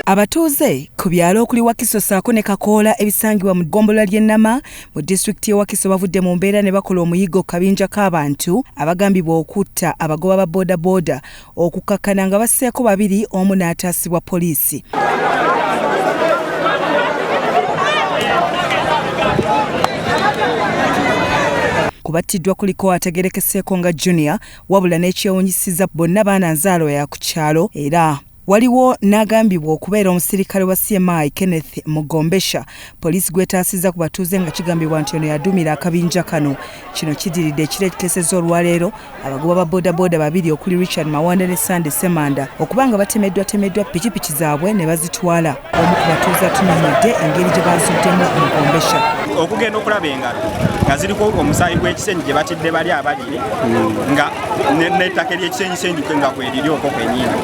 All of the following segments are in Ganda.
Abatuuze ku byalo okuli Wakiso ssaako ne Kakoola ebisangibwa mu ggombolola ly'e Nama mu disitulikiti y'e Wakiso bavudde mu mbeera ne bakola omuyigo kabinja k'abantu abagambibwa okutta abagoba ba boodabooda okukkakkana nga basseeko babiri omu n'ataasibwa poliisi. Kubattiddwa kuliko ategerekeseeko nga Junior wabula n'ekyewunyisiza bonna baana nzaalo ya ku kyalo era waliwo n'agambibwa okubeera omusirikale wa CMI Kenneth Mugombesha. Poliisi gwetaasizza ku batuuze nga kigambibwa nti ono yadumira akabinja kano. Kino kidiridde ekireekesezza olwaleero abagoba ba boodabooda babiri okuli Richard Mawanda ne Sunday Semanda okuba nga batemeddwatemeddwa pikipiki zaabwe ne bazitwala. Omu ku batuuze atunyumidde engeri gye bazuddemu Mugombesha. Okugenda okulaba engalo nga ziriko omusaayi gw'ekisenyi gye batidde bali ababiri nga n'ettaka ery'ekisenyisenyi nga kweriri okwo kwennyini.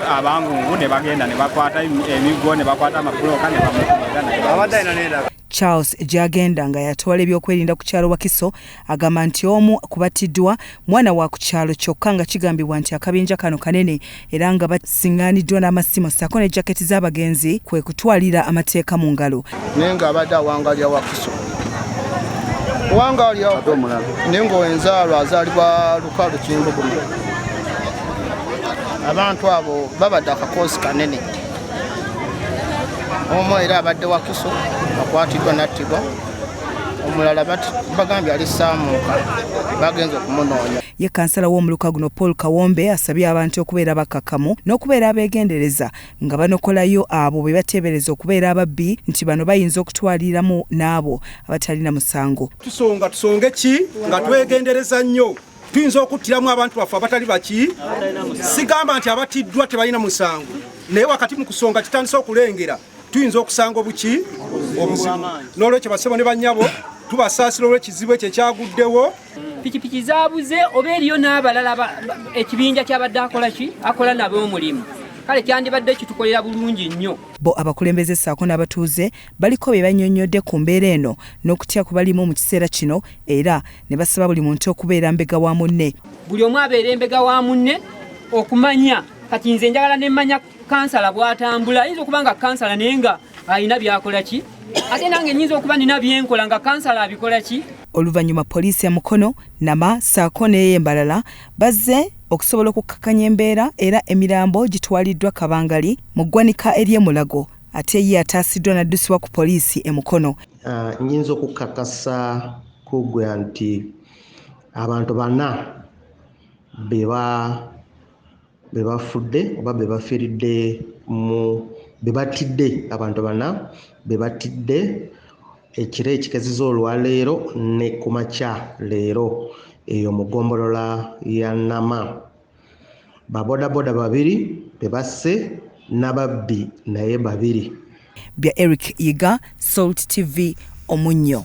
Abangungu ne bagenda ne bakwata emiggo ne bakwata amabuloka ne bamukuba. Charles gyagenda nga yatwala ebyokwerinda ku kyalo Wakiso agamba nti omu kubattiddwa mwana wa ku kyalo kyokka nga kigambibwa nti akabinja kano kanene era nga basiŋŋaaniddwa n'amasimu ssaako ne jaketi z'abagenzi kwe kutwalira amateeka mu ngalo. Naye ng'abadde awangalya Wakiso wangalya naye ng'owenzaalwa azaalibwa Lukalu Kimbuguma. Abantu abo babadde akakoosi kanene. Omu era abadde Wakiso akwatiddwa n'attibwa, omulala bagambye ali Saamuuka bagenze okumunoonya. Ye kansala w'omuluka guno Paul Kawombe asabye abantu okubeera bakkakkamu n'okubeera abeegendereza nga banokolayo abo be bateebereza okubeera ababbi nti bano bayinza okutwaliramu n'abo abatalina musango. Tusonge ki nga twegendereza nnyo. Tuyinza okuttiramu abantu baffe abatali baki. Sigamba nti abatiddwa tebalina musango, naye wakati mu kusonga kitandise okulengera tuyinza okusanga obuki obuzibu. N'olwekyo basebo ne bannyabo tubasaasira olw'ekizibu ekyo ekyaguddewo. Pikipiki zaabuze oba eriyo n'abalala ekibinja kyabadde akola nabo omulimu. Kale kyandibadde kitukolera bulungi nnyo. Bo abakulembeze ssaako n'abatuuze baliko bye bannyonnyodde ku mbeera eno n'okutya ku balimu mu kiseera kino era ne basaba buli muntu okubeera mbega wa munne. Buli omu abeera embega wa munne okumanya kati nze njagala ne mmanya kansala bw'atambula. Ayinza okuba nga kansala naye nga alina byakola ki ate nange nnyinza okuba nina byenkola nga kansala abikola ki. Oluvannyuma poliisi ya Mukono, Nama ssaako n'ey'embalala bazze okusobola okukakkanya embeera era emirambo gitwaliddwa Kabangali mu ggwanika ery'e Mulago ate ye ataasiddwa n'addusibwa ku poliisi e Mukono. Nnyinza okukakasa kuggwe nti abantu bana be bafudde oba be bafiiridde be batidde abantu bana be batidde ekiro ekikeziza olwaleero ne ku makya leero eyo mu ggombolola ya Nama. Babodaboda babiri be basse n'ababbi naye babiri. Bya Eric Yiga, Salt TV, Omunnyo.